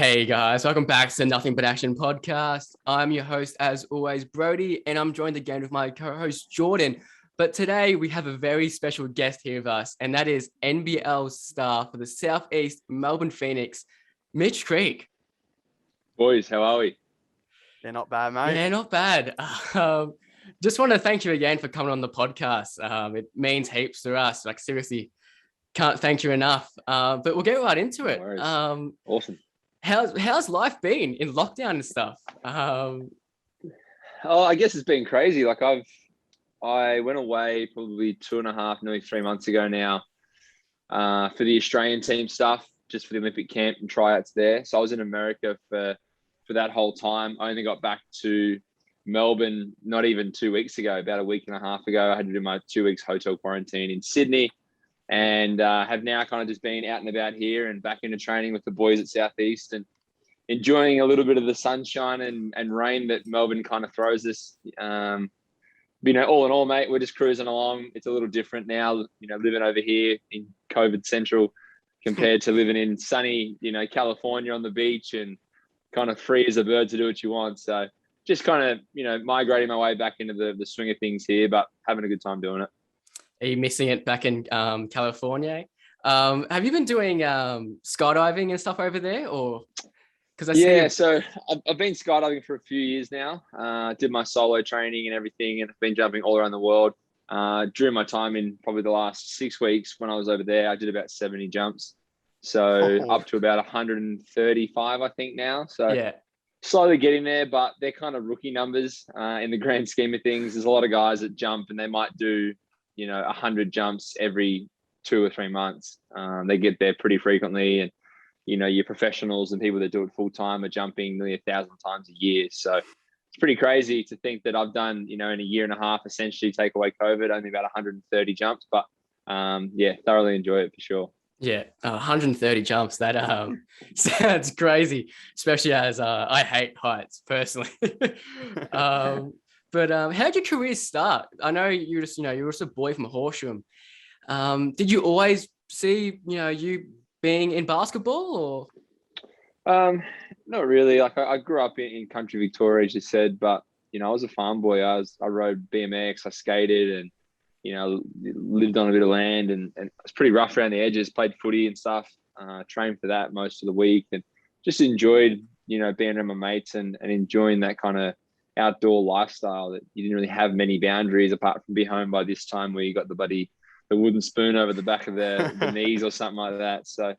Hey guys, welcome back to the Nothing But Action podcast. I'm your host, as always, Brodie, and I'm joined again with my co-host, Jordan. But today we have a very special guest here with us, and that is NBL star for the Southeast Melbourne Phoenix, Mitch Creek. Boys, how are we? They're not bad, mate. Yeah, not bad. Just want to thank you again for coming on the podcast. It means heaps to us. Like, seriously, can't thank you enough. But we'll get right into it. Awesome. How's life been in lockdown and stuff? I guess it's been crazy. I went away probably 2.5, nearly 3 months ago now, for the Australian team stuff, just for the Olympic camp and tryouts there. So I was in America for that whole time. I only got back to Melbourne not even 2 weeks ago, about a week and a half ago. I had to do my 2 weeks hotel quarantine in Sydney. And have now kind of just been out and about here and back into training with the boys at Southeast and enjoying a little bit of the sunshine and rain that Melbourne kind of throws us. All in all, mate, we're just cruising along. It's a little different now, living over here in COVID Central compared to living in sunny, California on the beach and kind of free as a bird to do what you want. So just kind of, migrating my way back into the swing of things here, but having a good time doing it. Are you missing it back in California? Have you been doing skydiving and stuff over there, or? So I've been skydiving for a few years now. Did my solo training and everything, and I've been jumping all around the world. During my time in probably the last 6 weeks when I was over there, I did about 70 jumps, so up to about 135, I think now. So yeah. Slowly getting there, but they're kind of rookie numbers in the grand scheme of things. There's a lot of guys that jump and they might do 100 jumps every 2 or 3 months. They get there pretty frequently, and your professionals and people that do it full time are jumping nearly 1,000 times a year. So it's pretty crazy to think that I've done in a year and a half, essentially take away COVID, only about 130 jumps, but thoroughly enjoy it for sure. Yeah, 130 jumps. That sounds crazy, especially as I hate heights personally. But how'd your career start? I know you're just a boy from Horsham. Did you always see, you being in basketball, or? Not really. I grew up in country Victoria, as you said, but I was a farm boy. I rode BMX, I skated, and lived on a bit of land, and it was pretty rough around the edges. Played footy and stuff. Trained for that most of the week, and just enjoyed being around my mates and enjoying that kind of outdoor lifestyle that you didn't really have many boundaries apart from be home by this time where you got the wooden spoon over the back of the knees or something like that. So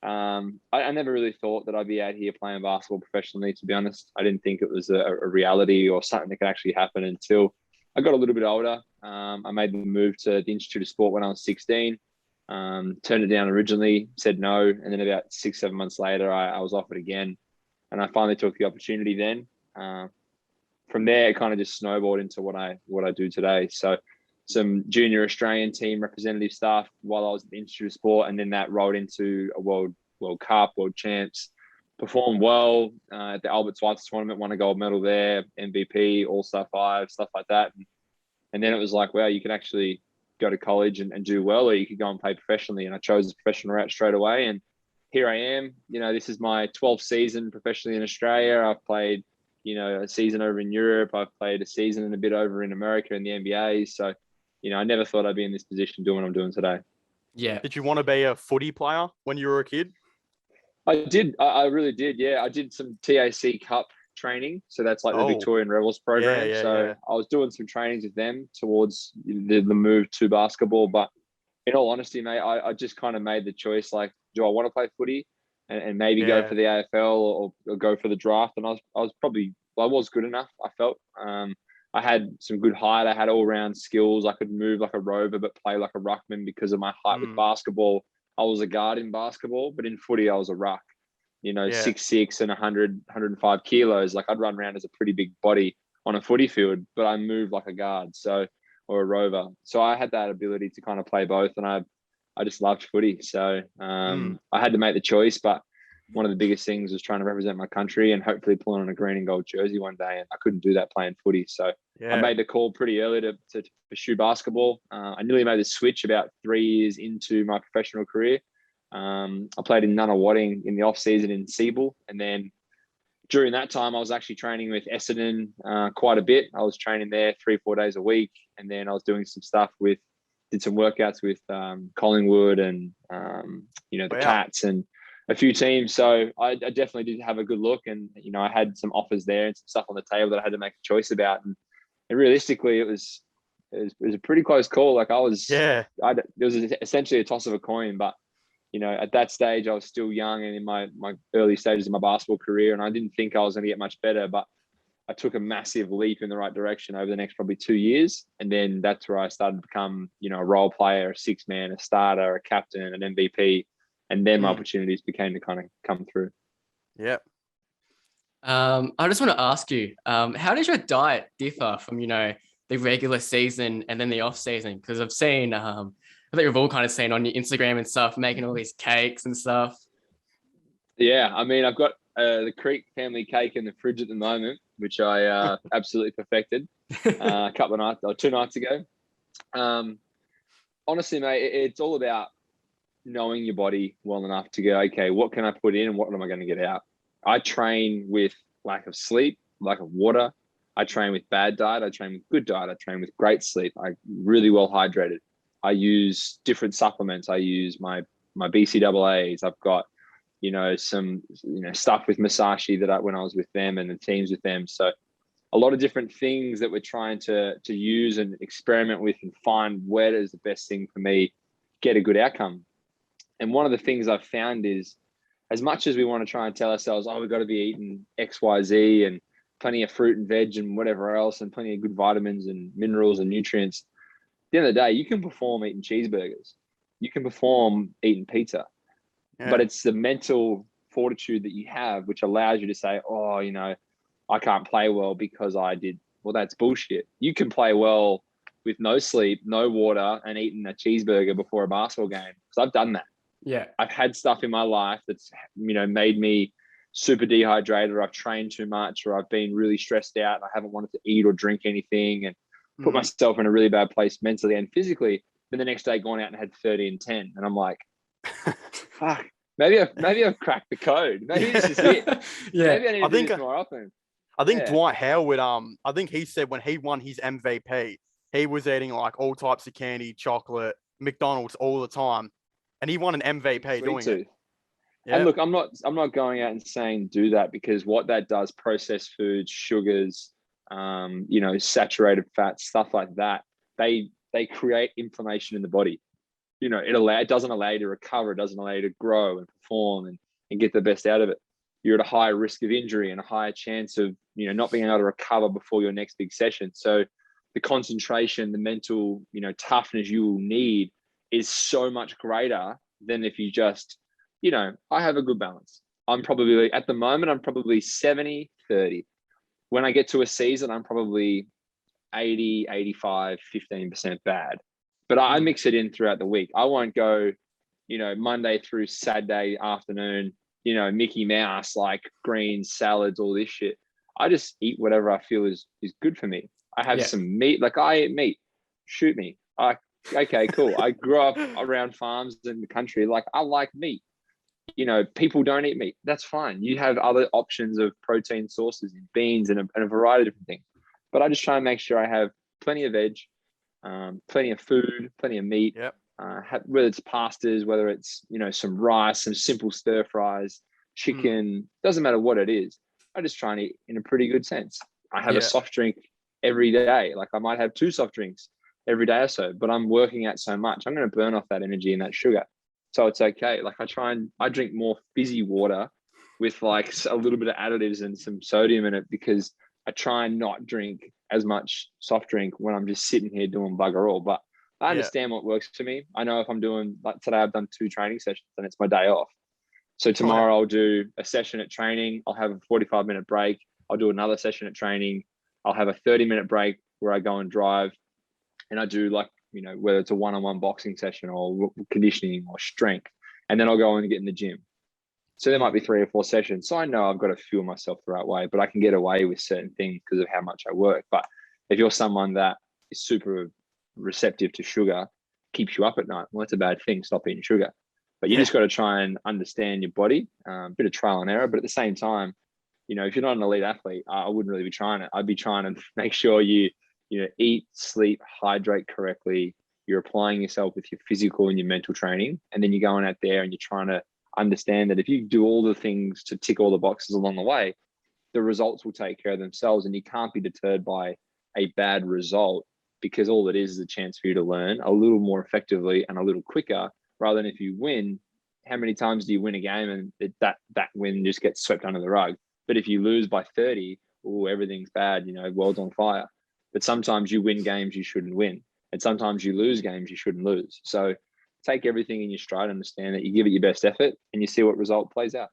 I never really thought that I'd be out here playing basketball professionally, to be honest. I didn't think it was a reality or something that could actually happen until I got a little bit older. I made the move to the Institute of Sport when I was 16. Turned it down originally, said no, and then about 6-7 months later I was offered again, and I finally took the opportunity then. From there, it kind of just snowballed into what I do today. So some junior Australian team representative stuff while I was at the Institute of Sport, and then that rolled into a World Cup, World Champs. Performed well at the Albert Schweitzer tournament, won a gold medal there, MVP, All-Star 5, stuff like that. And then it was like, wow, you could actually go to college and do well, or you could go and play professionally. And I chose the professional route straight away. And here I am. This is my 12th season professionally in Australia. I've played a season over in Europe. I've played a season and a bit over in America in the NBA. So, I never thought I'd be in this position doing what I'm doing today. Yeah. Did you want to be a footy player when you were a kid? I did. I really did. Yeah. I did some TAC Cup training. So that's like the Victorian Rebels program. Yeah. I was doing some trainings with them towards the move to basketball. But in all honesty, mate, I just kind of made the choice, like, do I want to play footy? And maybe go for the AFL or go for the draft. And I was good enough, I felt. I had some good height. I had all-round skills. I could move like a rover but play like a ruckman because of my height with basketball. I was a guard in basketball, but in footy I was a ruck. 6'6" and 105 kilos. Like, I'd run around as a pretty big body on a footy field, but I moved like a guard or a rover. So I had that ability to kind of play both, and I just loved footy. So I had to make the choice, but one of the biggest things was trying to represent my country and hopefully pulling on a green and gold jersey one day. And I couldn't do that playing footy. So I made the call pretty early to pursue basketball. I nearly made the switch about 3 years into my professional career. I played in Nunawading in the off season in Siebel, and then during that time, I was actually training with Essendon quite a bit. I was training there 3-4 days a week, and then I was doing some stuff did some workouts with Collingwood and the Cats and a few teams. So I definitely did have a good look, and I had some offers there and some stuff on the table that I had to make a choice about. And realistically, it was a pretty close call. Like it was essentially a toss of a coin, but at that stage, I was still young and in my early stages of my basketball career, and I didn't think I was going to get much better, but I took a massive leap in the right direction over the next probably 2 years. And then that's where I started to become, a role player, a six-man, a starter, a captain, an MVP. And then my opportunities began to kind of come through. Yeah. I just want to ask you, how does your diet differ from, the regular season and then the off season? Because I've seen, I think we've all kind of seen on your Instagram and stuff, making all these cakes and stuff. Yeah, I mean, I've got the Creek family cake in the fridge at the moment, which I absolutely perfected a couple of nights or 2 nights ago. Honestly, mate, it's all about knowing your body well enough to go, okay, what can I put in and what am I going to get out? I train with lack of sleep, lack of water. I train with bad diet. I train with good diet. I train with great sleep. I'm really well hydrated. I use different supplements. I use my BCAAs. I've got, some, stuff with Masashi that when I was with them and the teams with them. So a lot of different things that we're trying to use and experiment with and find where is the best thing for me, get a good outcome. And one of the things I've found is, as much as we want to try and tell ourselves, we've got to be eating X, Y, Z and plenty of fruit and veg and whatever else and plenty of good vitamins and minerals and nutrients, at the end of the day, you can perform eating cheeseburgers. You can perform eating pizza. Yeah. But it's the mental fortitude that you have, which allows you to say, I can't play well because I did. Well, that's bullshit. You can play well with no sleep, no water, and eating a cheeseburger before a basketball game. Because I've done that. Yeah. I've had stuff in my life that's, made me super dehydrated, or I've trained too much, or I've been really stressed out and I haven't wanted to eat or drink anything and put myself in a really bad place mentally and physically. Then the next day gone out and had 30 and 10. And I'm like, fuck, maybe I've cracked the code. Maybe this is it. Yeah. Maybe I need to do this more often. I think Dwight Howard, I think he said when he won his MVP, he was eating like all types of candy, chocolate, McDonald's all the time. And he won an MVP doing it. Yeah. And look, I'm not going out and saying do that, because what that does, processed foods, sugars, saturated fats, stuff like that, they create inflammation in the body. It doesn't allow you to recover, it doesn't allow you to grow and perform and get the best out of it. You're at a higher risk of injury and a higher chance of, not being able to recover before your next big session. So the concentration, the mental, toughness you will need is so much greater than if you just, I have a good balance. At the moment, I'm probably 70-30. When I get to a season, I'm probably 80, 85, 15% bad. But I mix it in throughout the week. I won't go, Monday through Saturday afternoon, Mickey Mouse, like greens, salads, all this shit. I just eat whatever I feel is good for me. I have some meat. Like, I eat meat. Shoot me. Okay, cool. I grew up around farms in the country. Like, I like meat. People don't eat meat. That's fine. You have other options of protein sources in beans and a variety of different things. But I just try and make sure I have plenty of veg, plenty of food, plenty of meat. Yep. Whether it's pastas, whether it's, some rice, some simple stir fries, chicken, doesn't matter what it is. I just try and eat in a pretty good sense. I have a soft drink every day. Like, I might have 2 soft drinks every day or so, but I'm working out so much. I'm going to burn off that energy and that sugar. So it's okay. Like, I drink more fizzy water with like a little bit of additives and some sodium in it, because I try and not drink as much soft drink when I'm just sitting here doing bugger all. But I understand what works for me. I know if I'm doing, like today, I've done 2 training sessions and it's my day off. So tomorrow I'll do a session at training. I'll have a 45-minute break. I'll do another session at training. I'll have a 30-minute break where I go and drive. And I do, like, whether it's a one-on-one boxing session or conditioning or strength. And then I'll go and get in the gym. So there might be 3 or 4 sessions. So I know I've got to fuel myself the right way, but I can get away with certain things because of how much I work. But if you're someone that is super receptive to sugar, keeps you up at night, well, that's a bad thing. Stop eating sugar. But you just got to try and understand your body, a bit of trial and error. But at the same time, if you're not an elite athlete, I wouldn't really be trying it. I'd be trying to make sure you eat, sleep, hydrate correctly. You're applying yourself with your physical and your mental training. And then you're going out there and you're trying to understand that if you do all the things to tick all the boxes along the way, the results will take care of themselves. And you can't be deterred by a bad result, because all it is a chance for you to learn a little more effectively and a little quicker, rather than if you win. How many times do you win a game and that win just gets swept under the rug? But if you lose by 30, everything's bad, world's on fire. But sometimes you win games you shouldn't win. And sometimes you lose games you shouldn't lose. So take everything in your stride, understand that you give it your best effort, and you see what result plays out.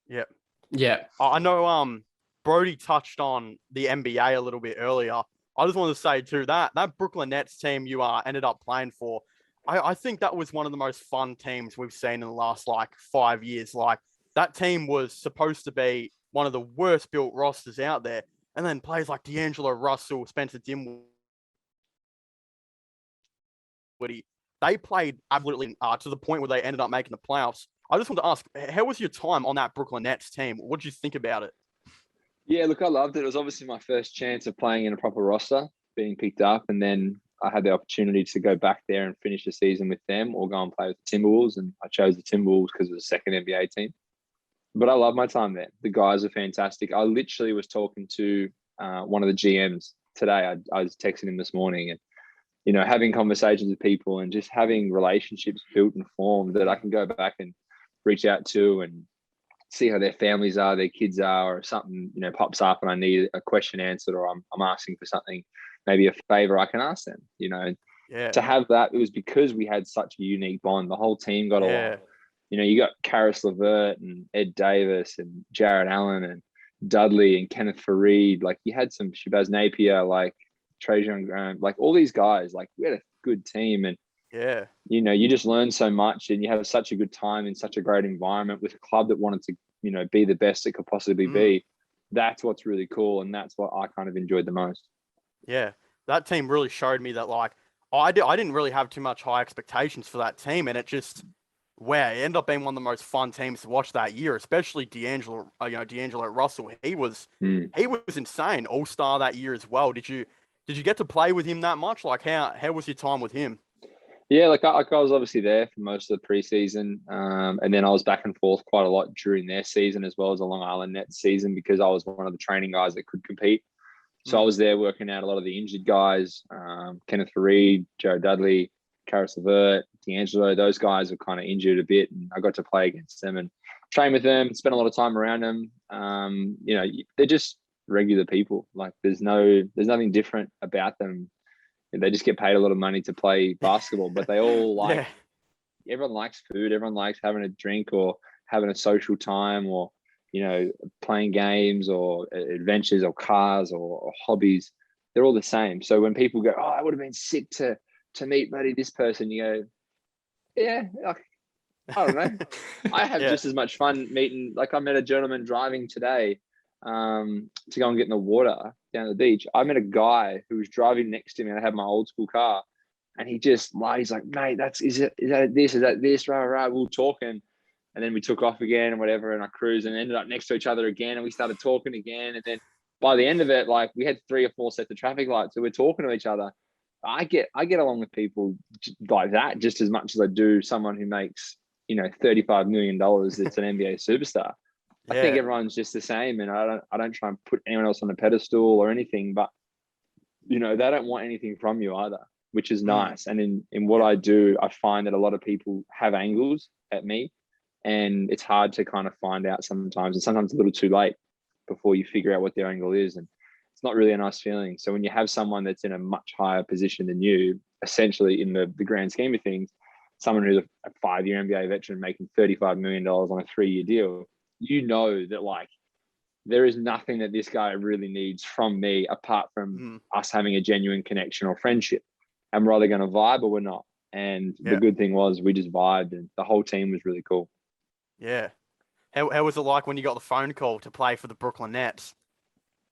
Yeah. Yeah. I know Brodie touched on the NBA a little bit earlier. I just wanted to say too, that Brooklyn Nets team you ended up playing for, I think that was one of the most fun teams we've seen in the last 5 years. That team was supposed to be one of the worst built rosters out there. And then players like DAngelo Russell, Spencer Dinwiddie, they played absolutely to the point where they ended up making the playoffs. I just want to ask, how was your time on that Brooklyn Nets team? What did you think about it? Yeah, look, I loved it. It was obviously my first chance of playing in a proper roster, being picked up. And then I had the opportunity to go back there and finish the season with them or go and play with the Timberwolves. And I chose the Timberwolves because it was the second NBA team. But I love my time there. The guys are fantastic. I literally was talking to one of the GMs today. I was texting him this morning and, having conversations with people and just having relationships built and formed that I can go back and reach out to and see how their families are, their kids are, or if something, pops up and I need a question answered, or I'm asking for something, maybe a favor, I can ask them, Yeah. To have that, it was because we had such a unique bond. The whole team got along. You got Karis LeVert and Ed Davis and Jared Allen and Dudley and Kenneth Faried. You had some Shabazz Napier, Trajan Grant, all these guys. We had a good team, and you just learn so much, and you have such a good time in such a great environment with a club that wanted to, be the best it could possibly be. That's what's really cool, and that's what I kind of enjoyed the most. Yeah, that team really showed me that I didn't really have too much high expectations for that team, and it just it ended up being one of the most fun teams to watch that year, especially DAngelo Russell. He was insane, all-star that year as well. Did you get to play with him that much? How was your time with him? Yeah, I was obviously there for most of the preseason, and then I was back and forth quite a lot during their season as well as the Long Island Nets season, because I was one of the training guys that could compete. So I was there working out a lot of the injured guys, Kenneth Faried, Jared Dudley, Karis LeVert, DAngelo. Those guys were kind of injured a bit, and I got to play against them and train with them, spend a lot of time around them. They're just regular people. There's nothing different about them. They just get paid a lot of money to play basketball, but they all everyone likes food. Everyone likes having a drink or having a social time, or, playing games or adventures or cars or hobbies. They're all the same. So when people go, I would have been sick to meet this person, you go, yeah, I don't know. I have just as much fun meeting. I met a gentleman driving today to go and get in the water down at the beach. I met a guy who was driving next to me, and I had my old school car, and he just lied. He's like, mate, is that this, rah, rah. We were talking, and then we took off again and whatever, and I cruised and ended up next to each other again, and we started talking again. And then by the end of it, we had 3 or 4 sets of traffic lights, so we're talking to each other. I get along with people like that just as much as I do someone who makes, $35 million that's an NBA superstar. I think everyone's just the same, and I don't try and put anyone else on a pedestal or anything, but they don't want anything from you either, which is nice. And in what I do, I find that a lot of people have angles at me, and it's hard to kind of find out sometimes, and sometimes a little too late before you figure out what their angle is. And it's not really a nice feeling. So when you have someone that's in a much higher position than you, essentially in the grand scheme of things, someone who's a 5-year NBA veteran making $35 million on a 3-year deal, that there is nothing that this guy really needs from me apart from us having a genuine connection or friendship. And we're either going to vibe or we're not. And the good thing was we just vibed, and the whole team was really cool. Yeah. How was it like when you got the phone call to play for the Brooklyn Nets?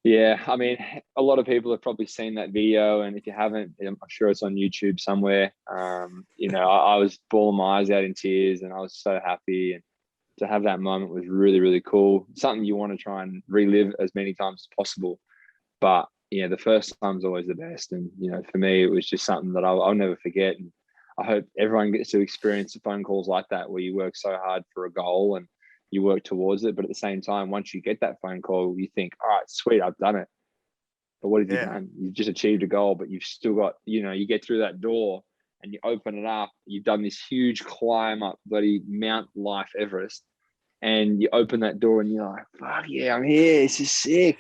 Yeah, I mean, a lot of people have probably seen that video, and if you haven't, I'm sure it's on YouTube somewhere. I was bawling my eyes out in tears, and I was so happy, and to have that moment was really, really cool. Something you want to try and relive as many times as possible. But yeah, the first time's always the best, and for me, it was just something that I'll never forget. And I hope everyone gets to experience phone calls like that, where you work so hard for a goal and you work towards it. But at the same time, once you get that phone call, you think, all right, sweet, I've done it. But what have you done? You've just achieved a goal, but you've still got, you get through that door and you open it up. You've done this huge climb up bloody Mount Life Everest, and you open that door and you're like, fuck yeah, I'm here. This is sick.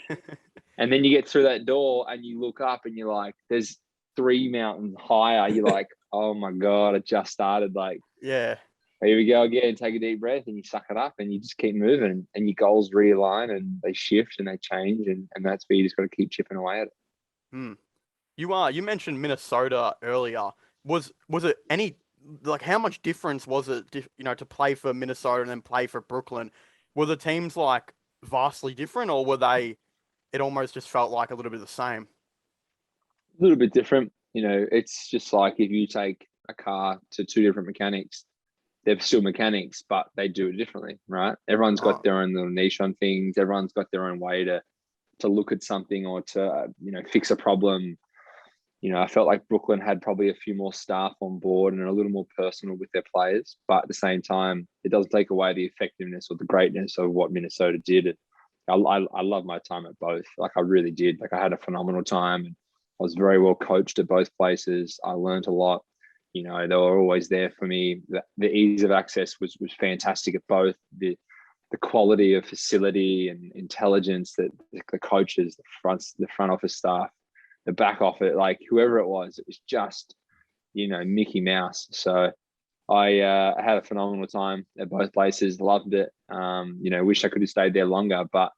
And then you get through that door and you look up and you're like, there's 3 mountains higher. You're like, oh my God, it just started. Like, Yeah. Here we go again. Take a deep breath and you suck it up and you just keep moving, and your goals realign and they shift and they change, and that's where you just got to keep chipping away at it. You mentioned Minnesota earlier. Was it any, like, how much difference was it, to play for Minnesota and then play for Brooklyn? Were the teams like vastly different, or were they? It almost just felt like a little bit the same. A little bit different. It's just like if you take a car to 2 different mechanics, they're still mechanics, but they do it differently, right? Everyone's got their own little niche on things. Everyone's got their own way to look at something or to, fix a problem. I felt like Brooklyn had probably a few more staff on board and a little more personal with their players, but at the same time, it doesn't take away the effectiveness or the greatness of what Minnesota did. And I love my time at both. Like, I really did. Like, I had a phenomenal time, and I was very well coached at both places. I learned a lot. They were always there for me. The ease of access was fantastic at both. The quality of facility and intelligence that the coaches, the front office staff, the back office, like whoever it was just, Mickey Mouse. So I had a phenomenal time at both places. Loved it. Wish I could have stayed there longer, but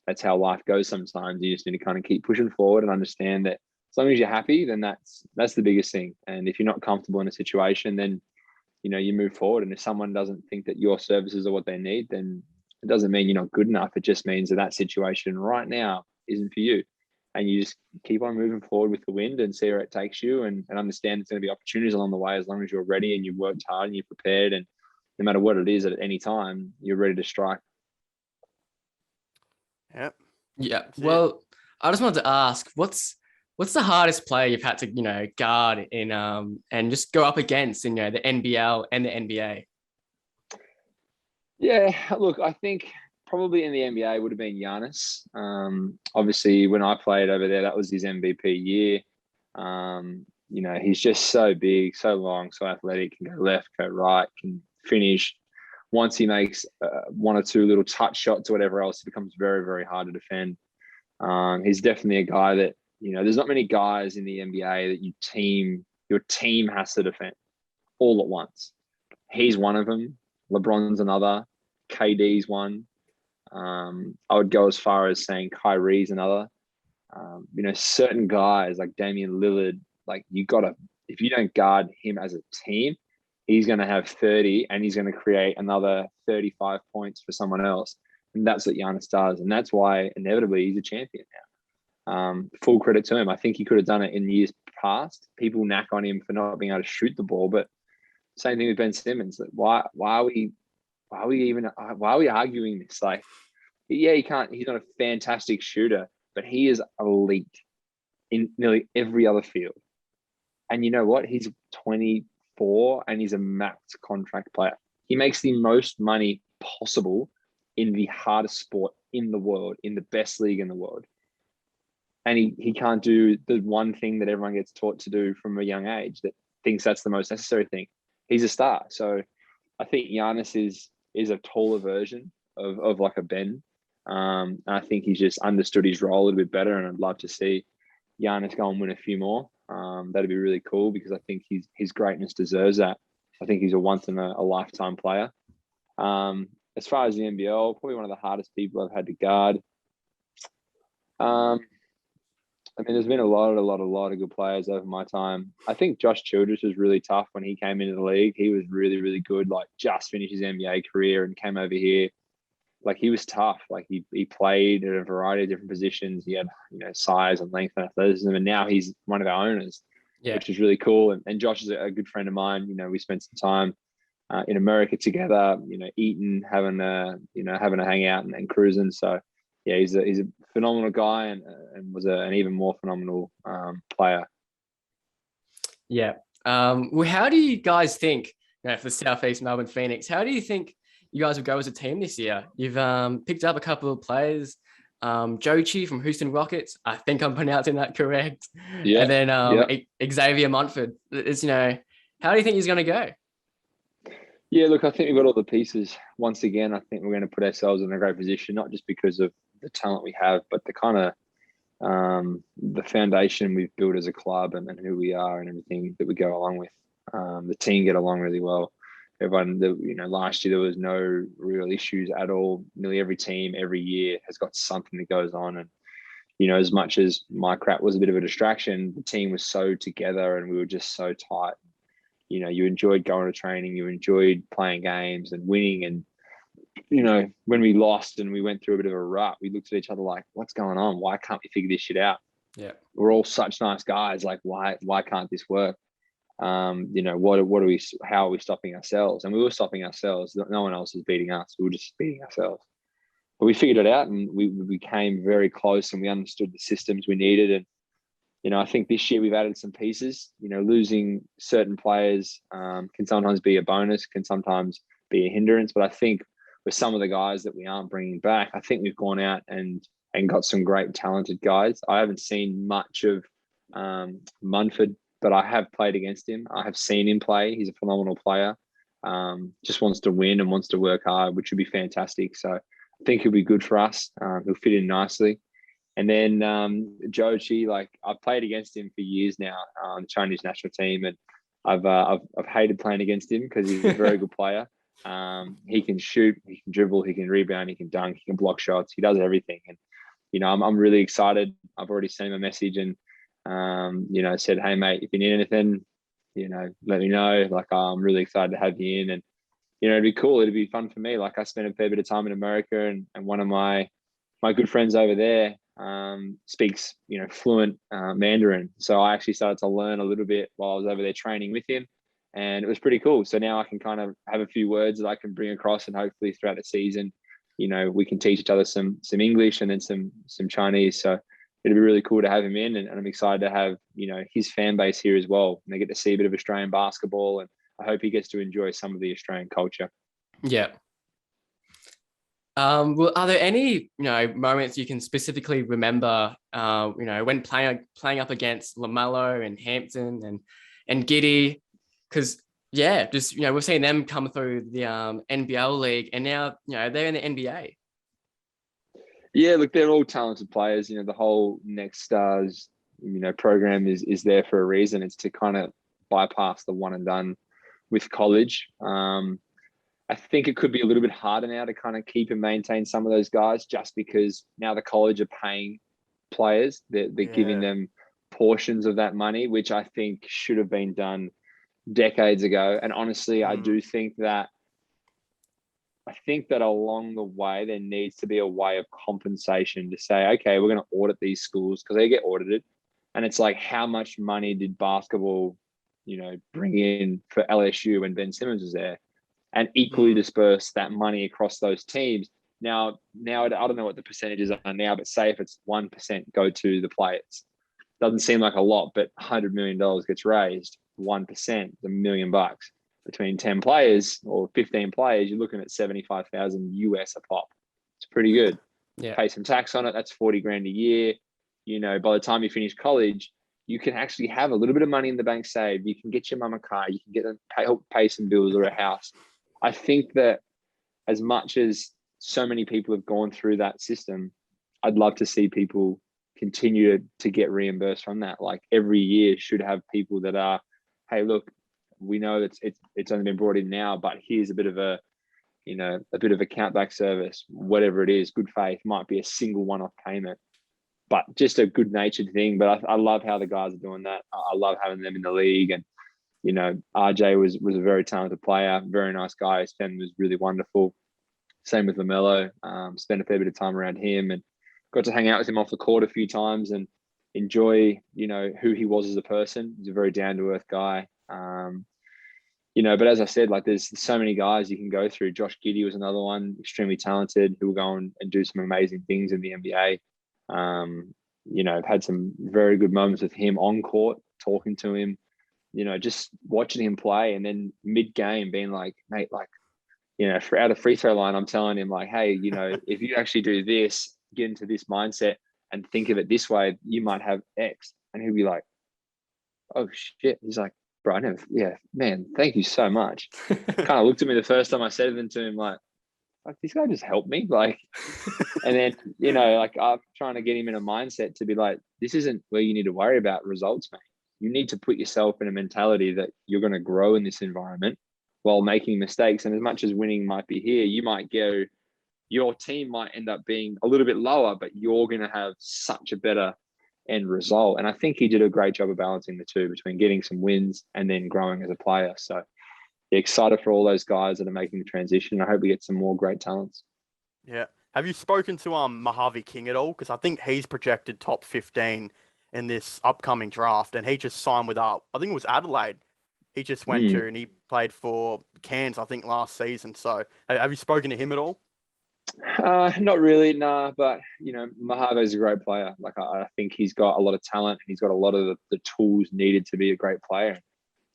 that's how life goes sometimes. You just need to kind of keep pushing forward and understand that as long as you're happy, then that's the biggest thing. And if you're not comfortable in a situation, then you move forward. And if someone doesn't think that your services are what they need, then it doesn't mean you're not good enough. It just means that situation right now isn't for you. And you just keep on moving forward with the wind and see where it takes you, and understand there's going to be opportunities along the way as long as you're ready and you've worked hard and you're prepared, and no matter what it is at any time, you're ready to strike. Yep. Yeah. Well, I just wanted to ask, what's the hardest player you've had to, guard in and just go up against in, the NBL and the NBA? Yeah, look, I think probably in the NBA would have been Giannis. Obviously, when I played over there, that was his MVP year. He's just so big, so long, so athletic, can go left, go right, can finish. Once he makes 1 or 2 little touch shots or whatever else, it becomes very, very hard to defend. He's definitely a guy that, there's not many guys in the NBA that your team has to defend all at once. He's one of them. LeBron's another. KD's one. I would go as far as saying Kyrie's another. Certain guys like Damian Lillard, like if you don't guard him as a team, he's going to have 30 and he's going to create another 35 points for someone else. And that's what Giannis does. And that's why inevitably he's a champion now. Full credit to him. I think he could have done it in years past. People knack on him for not being able to shoot the ball, but same thing with Ben Simmons. Why are we arguing this? Like, yeah, he's not a fantastic shooter, but he is elite in nearly every other field. And you know what? He's 24 and he's a max contract player. He makes the most money possible in the hardest sport in the world, in the best league in the world. And he can't do the one thing that everyone gets taught to do from a young age that thinks that's the most necessary thing. He's a star. So I think Giannis is a taller version of like a Ben. And I think he's just understood his role a little bit better. And I'd love to see Giannis go and win a few more. That'd be really cool because I think his greatness deserves that. I think he's a once in a lifetime player. As far as the NBL, probably one of the hardest people I've had to guard. There's been a lot of good players over my time. I think Josh Childress was really tough when he came into the league. He was really, really good, like just finished his NBA career and came over here. like he was tough. Like he played at a variety of different positions. He had, size and length and athleticism, and now he's one of our owners, which is really cool. And Josh is a good friend of mine. We spent some time in America together, eating, having a hangout and cruising. So yeah, he's a phenomenal guy and was an even more phenomenal player. Yeah. Well, how do you guys think, for the Southeast Melbourne Phoenix, how do you think you guys will go as a team this year? You've picked up a couple of players, Jochi from Houston Rockets. I think I'm pronouncing that correct. Yeah. And then Xavier Montford. It's, how do you think he's going to go? Yeah, look, I think we've got all the pieces. Once again, I think we're going to put ourselves in a great position, not just because of the talent we have, but the kind of the foundation we've built as a club and who we are and everything that we go along with. The team get along really well. Everyone, last year there was no real issues at all. Nearly every team every year has got something that goes on. And, as much as my crap was a bit of a distraction, the team was so together and we were just so tight. You enjoyed going to training, you enjoyed playing games and winning. And, when we lost and we went through a bit of a rut, we looked at each other like, what's going on? Why can't we figure this shit out? Yeah. We're all such nice guys. Like, why can't this work? How are we stopping ourselves? And we were stopping ourselves. No one else was beating us. We were just beating ourselves. But we figured it out and we became very close and we understood the systems we needed. And, I think this year we've added some pieces. Losing certain players can sometimes be a bonus, can sometimes be a hindrance. But I think with some of the guys that we aren't bringing back, I think we've gone out and got some great talented guys. I haven't seen much of Munford, but I have played against him. I have seen him play. He's a phenomenal player. Just wants to win and wants to work hard, which would be fantastic. So I think he'll be good for us. He'll fit in nicely. And then Jochi, like I've played against him for years now on the Chinese national team, and I've hated playing against him because he's a very good player. He can shoot, he can dribble, he can rebound, he can dunk, he can block shots. He does everything. And I'm really excited. I've already sent him a message and said, hey mate, if you need anything, let me know. Like I'm really excited to have you in, and it'd be cool. It'd be fun for me. Like I spent a fair bit of time in America, and one of my good friends over there speaks fluent Mandarin. So I actually started to learn a little bit while I was over there training with him, and it was pretty cool. So now I can kind of have a few words that I can bring across, and hopefully throughout the season, we can teach each other some English and then some Chinese. So it'd be really cool to have him in, and I'm excited to have his fan base here as well. And they get to see a bit of Australian basketball, and I hope he gets to enjoy some of the Australian culture. Yeah. Well, are there any moments you can specifically remember? When playing up against LaMelo and Hampton and Giddy, because we've seen them come through the NBL league, and now they're in the NBA. Yeah, look, they're all talented players. The whole Next Stars, program is there for a reason. It's to kind of bypass the one and done with college. I think it could be a little bit harder now to kind of keep and maintain some of those guys, just because now the college are paying players. They're giving them portions of that money, which I think should have been done decades ago. And honestly, I do think that along the way, there needs to be a way of compensation to say, okay, we're going to audit these schools because they get audited. And it's like, how much money did basketball, bring in for LSU when Ben Simmons was there? And equally disperse that money across those teams. Now, I don't know what the percentages are now, but say if it's 1% go to the players. Doesn't seem like a lot, but $100 million gets raised. 1%, $1 million. Between 10 players or 15 players, you're looking at 75,000 US a pop. It's pretty good. Yeah. Pay some tax on it. That's 40 grand a year. By the time you finish college, you can actually have a little bit of money in the bank saved. You can get your mum a car. You can help pay some bills or a house. I think that as much as so many people have gone through that system, I'd love to see people continue to get reimbursed from that. Like every year should have people that are, hey, look, we know that it's only been brought in now, but here's a bit of a countback service, whatever it is, good faith, might be a single one-off payment, but just a good natured thing. But I love how the guys are doing that. I love having them in the league. And, RJ was a very talented player, very nice guy. His family was really wonderful. Same with LaMelo. Spent a fair bit of time around him and got to hang out with him off the court a few times and enjoy, who he was as a person. He's a very down-to-earth guy. But as I said, like there's so many guys you can go through. Josh Giddey was another one, extremely talented, who will go on and do some amazing things in the NBA. I've had some very good moments with him on court, talking to him, just watching him play, and then mid-game being like, mate, like, out of free throw line, I'm telling him like, hey, if you actually do this, get into this mindset and think of it this way, you might have X. And he'll be like, oh shit. He's like, bro, I never, yeah, man, thank you so much. Kind of looked at me the first time I said it to him like this guy just helped me. Like, and then, I'm trying to get him in a mindset to be like, this isn't where you need to worry about results, mate. You need to put yourself in a mentality that you're going to grow in this environment while making mistakes. And as much as winning might be here, you might go, your team might end up being a little bit lower, but you're going to have such a better end result. And I think he did a great job of balancing the two between getting some wins and then growing as a player. So excited for all those guys that are making the transition. I hope we get some more great talents. Yeah. Have you spoken to Mojave King at all? Because I think he's projected top 15 in this upcoming draft, and he just signed with I think it was Adelaide. He just went to, and he played for Cairns, I think, last season. So have you spoken to him at all? Not really, nah. But Mojave's a great player. Like I think he's got a lot of talent. He's got a lot of the tools needed to be a great player.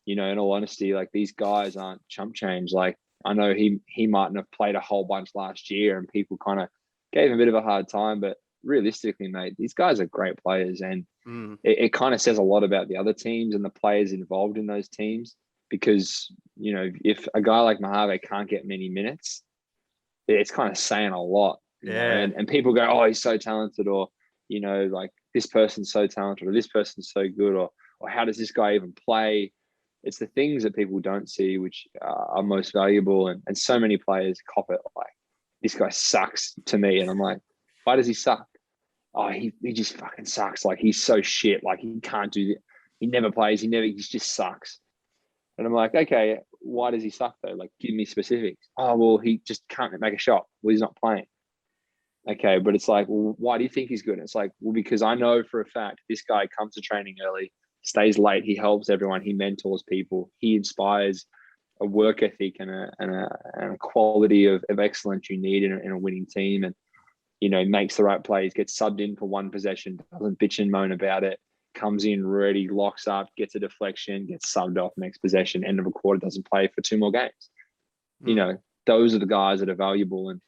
In all honesty, like these guys aren't chump change. Like I know he mightn't have played a whole bunch last year, and people kind of gave him a bit of a hard time. But realistically, mate, these guys are great players, and it kind of says a lot about the other teams and the players involved in those teams. Because if a guy like Mojave can't get many minutes, it's kind of saying a lot. And people go, oh, he's so talented, or like this person's so talented, or this person's so good, or how does this guy even play? It's the things that people don't see which are most valuable, and so many players cop it like, this guy sucks to me, and I'm like, why does he suck? Oh, he just fucking sucks. Like he's so shit. Like he can't do that. He never plays. He just sucks. And I'm like, okay, why does he suck though? Like, give me specifics. Oh, well, he just can't make a shot. Well, he's not playing. Okay, but it's like, well, why do you think he's good? And it's like, well, because I know for a fact this guy comes to training early, stays late, he helps everyone, he mentors people, he inspires a work ethic and a quality of excellence you need in a winning team, and makes the right plays, gets subbed in for one possession, doesn't bitch and moan about it, comes in ready, locks up, gets a deflection, gets subbed off next possession, end of a quarter, doesn't play for 2 more games. Those are the guys that are valuable, and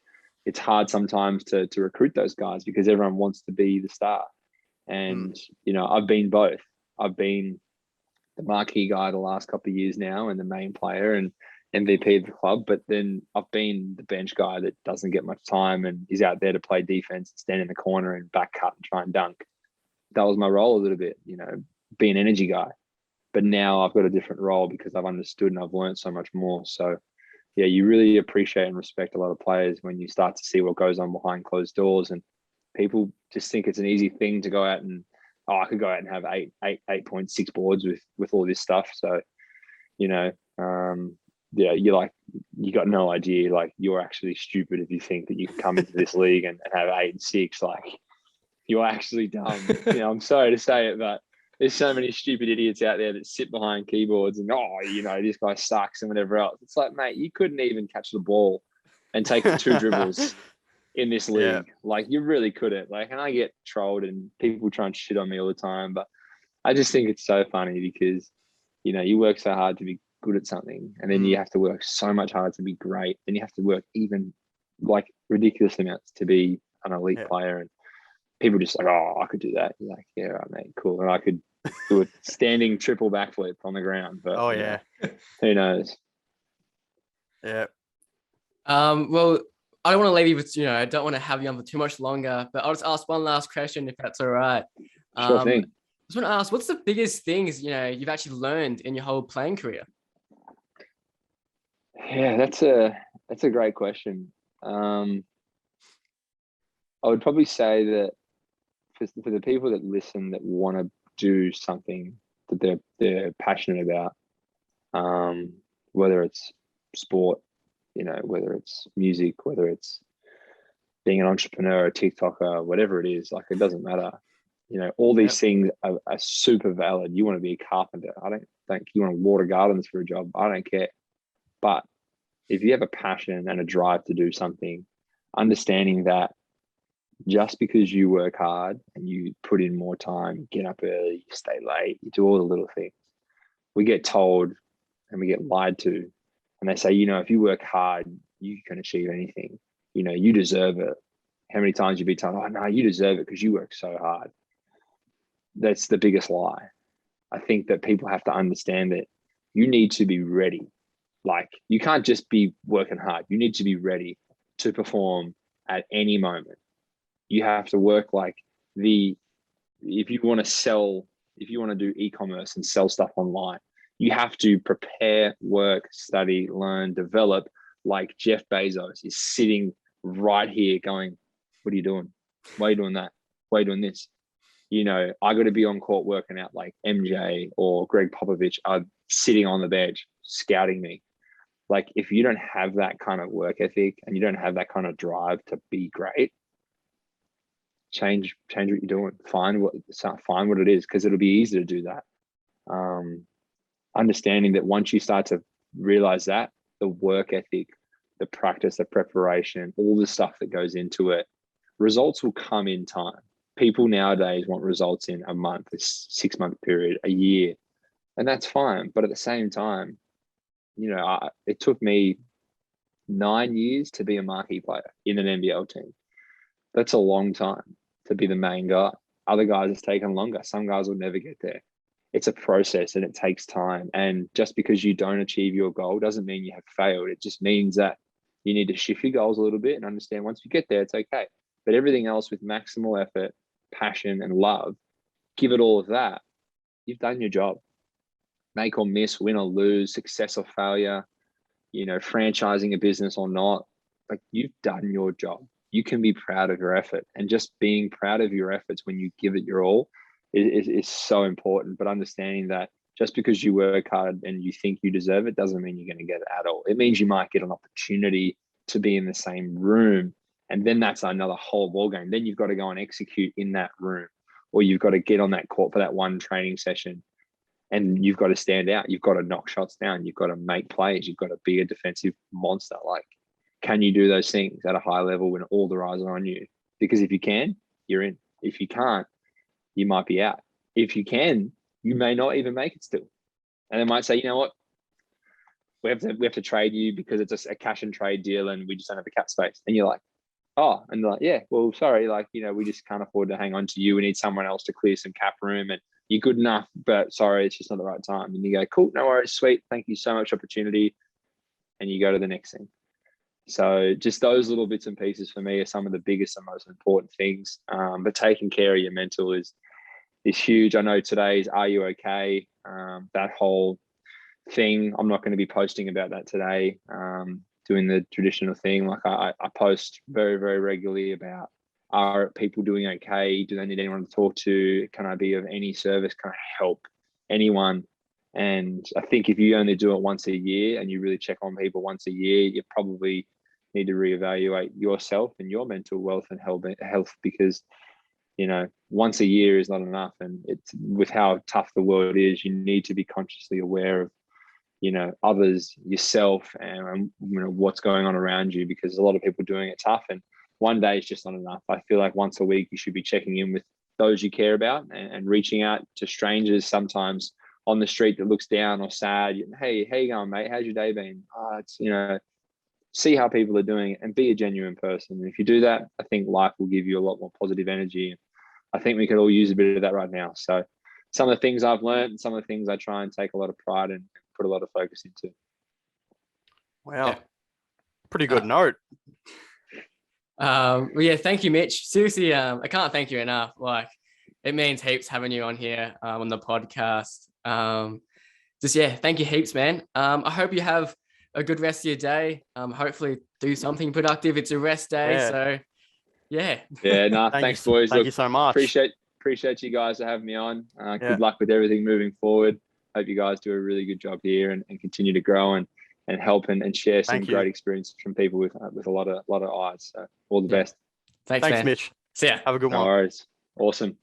it's hard sometimes to recruit those guys because everyone wants to be the star. And I've been both. I've been the marquee guy the last couple of years now, and the main player and MVP of the club. But then I've been the bench guy that doesn't get much time and is out there to play defense and stand in the corner and back cut and try and dunk. That was my role a little bit, be an energy guy. But now I've got a different role because I've understood and I've learned so much more. So yeah, you really appreciate and respect a lot of players when you start to see what goes on behind closed doors, and people just think it's an easy thing to go out and, I could go out and have 8.6 boards with all this stuff. So, you're like, you got no idea. Like you're actually stupid if you think that you can come into this league and have 8 and 6. Like you're actually dumb. I'm sorry to say it, but there's so many stupid idiots out there that sit behind keyboards and, this guy sucks and whatever else. It's like, mate, you couldn't even catch the ball and take 2 dribbles in this league. Yeah. Like you really couldn't. Like, and I get trolled and people try and shit on me all the time, but I just think it's so funny because, you work so hard to be good at something, and then you have to work so much harder to be great. Then you have to work even like ridiculous amounts to be an elite player. And people just like, oh, I could do that. You're like, yeah, right, mate, cool. And I could do a standing triple backflip on the ground, but who knows? Yeah. Well, I don't want to leave you with, I don't want to have you on for too much longer, but I'll just ask one last question if that's all right. Sure thing. I just want to ask, what's the biggest things, you've actually learned in your whole playing career? Yeah, that's a great question. I would probably say that for the people that listen that want to do something that they're passionate about, whether it's sport, whether it's music, whether it's being an entrepreneur, a TikToker, whatever it is, like, it doesn't matter. All these things are super valid. You want to be a carpenter. I don't think you want to water gardens for a job. I don't care. But if you have a passion and a drive to do something, understanding that just because you work hard and you put in more time, get up early, you stay late, you do all the little things, we get told and we get lied to. And they say, if you work hard, you can achieve anything. You deserve it. How many times you've been told, oh, no, you deserve it because you work so hard. That's the biggest lie. I think that people have to understand that you need to be ready. Like, you can't just be working hard. You need to be ready to perform at any moment. You have to work like if you want to do e-commerce and sell stuff online, you have to prepare, work, study, learn, develop, like Jeff Bezos is sitting right here going, what are you doing? Why are you doing that? Why are you doing this? I got to be on court working out like MJ or Greg Popovich are sitting on the bench scouting me. Like, if you don't have that kind of work ethic and you don't have that kind of drive to be great, change what you're doing. Find what it is, because it'll be easy to do that. Understanding that once you start to realize that, the work ethic, the practice, the preparation, all the stuff that goes into it, results will come in time. People nowadays want results in a month, a 6-month period, a year, and that's fine. But at the same time, it took me 9 years to be a marquee player in an NBL team. That's a long time to be the main guy. Other guys, it's taken longer. Some guys will never get there. It's a process and it takes time. And just because you don't achieve your goal doesn't mean you have failed. It just means that you need to shift your goals a little bit and understand once you get there, it's okay. But everything else with maximal effort, passion, and love, give it all of that, you've done your job. Make or miss, win or lose, success or failure, franchising a business or not, like, you've done your job. You can be proud of your effort, and just being proud of your efforts when you give it your all is so important. But understanding that just because you work hard and you think you deserve it doesn't mean you're going to get it at all. It means you might get an opportunity to be in the same room, and then that's another whole ball game. Then you've got to go and execute in that room, or you've got to get on that court for that one training session, and you've got to stand out. You've got to knock shots down. You've got to make plays. You've got to be a defensive monster. Like, can you do those things at a high level when all the eyes are on you? Because if you can, you're in. If you can't, you might be out. If you can, you may not even make it still. And they might say, you know what? We have to trade you because it's a cash and trade deal and we just don't have a cap space. And you're like, oh, and they're like, yeah, well, sorry, like, we just can't afford to hang on to you. We need someone else to clear some cap room, and you're good enough, but sorry, it's just not the right time. And you go, cool, no worries, sweet, thank you so much, opportunity. And you go to the next thing. So just those little bits and pieces for me are some of the biggest and most important things. But taking care of your mental is huge. I know today's Are You Okay? That whole thing, I'm not going to be posting about that today, doing the traditional thing. Like, I post very, very regularly about, are people doing okay? Do they need anyone to talk to? Can I be of any service? Can I help anyone? And I think if you only do it once a year and you really check on people once a year, you probably need to reevaluate yourself and your mental wealth and health, because once a year is not enough. And it's, with how tough the world is, you need to be consciously aware of others, yourself, and what's going on around you, because a lot of people are doing it tough, and one day is just not enough. I feel like once a week you should be checking in with those you care about and reaching out to strangers sometimes on the street that looks down or sad. Hey, how you going, mate? How's your day been? It's see how people are doing and be a genuine person. And if you do that, I think life will give you a lot more positive energy. And I think we could all use a bit of that right now. So some of the things I've learned and some of the things I try and take a lot of pride and put a lot of focus into. Wow. Yeah. Pretty good note. Well, yeah, thank you, Mitch. Seriously, I can't thank you enough. Like, it means heaps having you on here on the podcast. Thank you heaps, man. I hope you have a good rest of your day. Hopefully do something productive. It's a rest day. Yeah. So yeah. Yeah, no, thanks, boys. Thank you so much. Appreciate you guys for having me on. Good luck with everything moving forward. Hope you guys do a really good job here and continue to grow. And help and share some Thank you. great experiences from people with a lot of eyes. So all the Yeah. best. Thanks, Thanks, man. Mitch. See ya. Have a good No one. worries. Awesome.